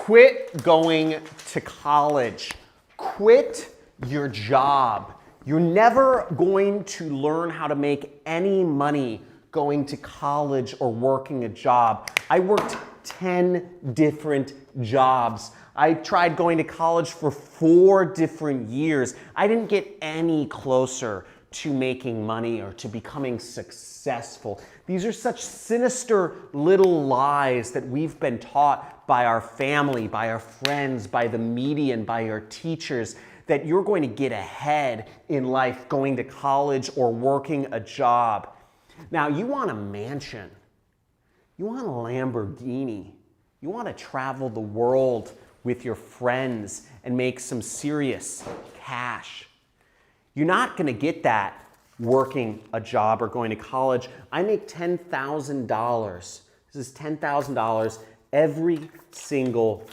Quit going to college. Quit your job. You're never going to learn how to make any money going to college or working a job. I worked 10 different jobs. I tried going to college for 4 different years. I didn't get any closer to making money or to becoming successful. These are such sinister little lies that we've been taught by our family, by our friends, by the media, and by our teachers, that you're going to get ahead in life going to college or working a job. Now, you want a mansion. You want a Lamborghini. You want to travel the world with your friends and make some serious cash. You're not going to get that working a job or going to college. I make $10,000. This is $10,000 every single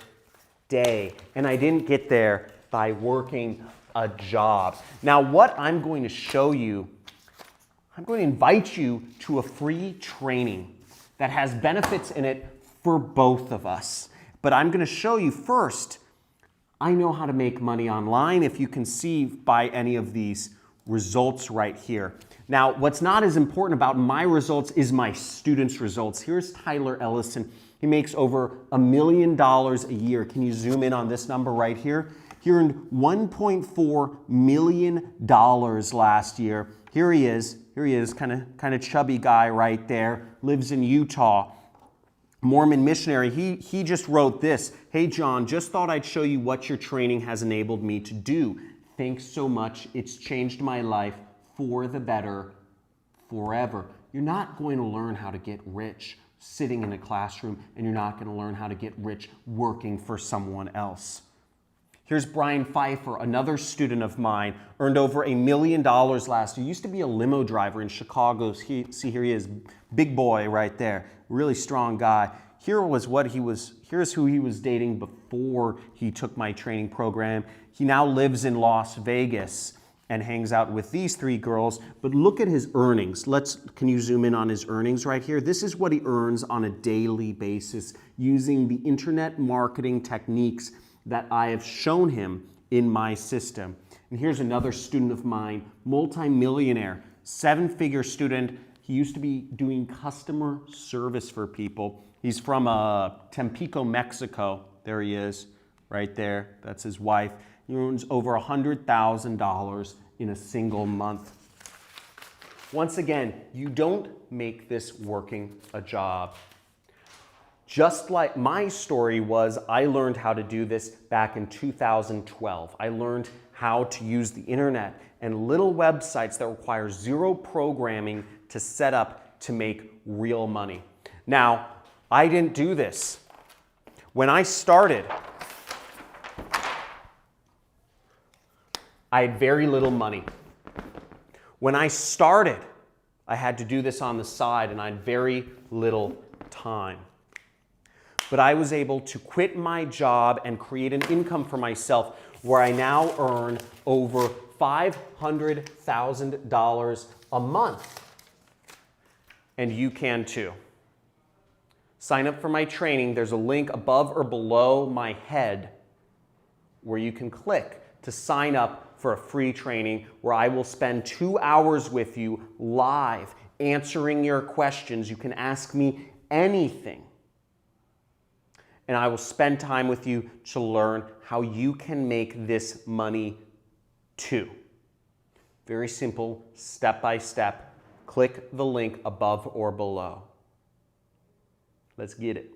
day. And I didn't get there by working a job. Now, what I'm going to show you, I'm going to invite you to a free training that has benefits in it for both of us. But I'm going to show you first, I know how to make money online, if you can see by any of these results right here. Now, what's not as important about my results is my students' results. Here's Tyler Ellison. He makes over $1 million a year. Can you zoom in on this number right here? He earned $1.4 million last year. Here he is, kind of chubby guy right there, lives in Utah. Mormon missionary, he just wrote this. Hey John, just thought I'd show you what your training has enabled me to do. Thanks so much. It's changed my life for the better forever. You're not going to learn how to get rich sitting in a classroom, and you're not going to learn how to get rich working for someone else. Here's Brian Pfeiffer, another student of mine, earned over $1 million last year. Used to be a limo driver in Chicago. See, here he is, big boy right there, really strong guy. Here's who he was dating before he took my training program. He now lives in Las Vegas and hangs out with these 3 girls. But look at his earnings. Can you zoom in on his earnings right here? This is what he earns on a daily basis using the internet marketing techniques that I have shown him in my system. And here's another student of mine, multi-millionaire, 7-figure student. He used to be doing customer service for people. He's from Tampico, Mexico. There he is, right there. That's his wife. He earns over $100,000 in a single month. Once again, you don't make this working a job. Just like my story was, I learned how to do this back in 2012. I learned how to use the internet and little websites that require 0 programming to set up to make real money. Now, I didn't do this. When I started, I had very little money. When I started, I had to do this on the side and I had very little time. But I was able to quit my job and create an income for myself where I now earn over $500,000 a month. And you can too. Sign up for my training. There's a link above or below my head where you can click to sign up for a free training where I will spend 2 hours with you live answering your questions. You can ask me anything. And I will spend time with you to learn how you can make this money too. Very simple, step by step. Click the link above or below. Let's get it.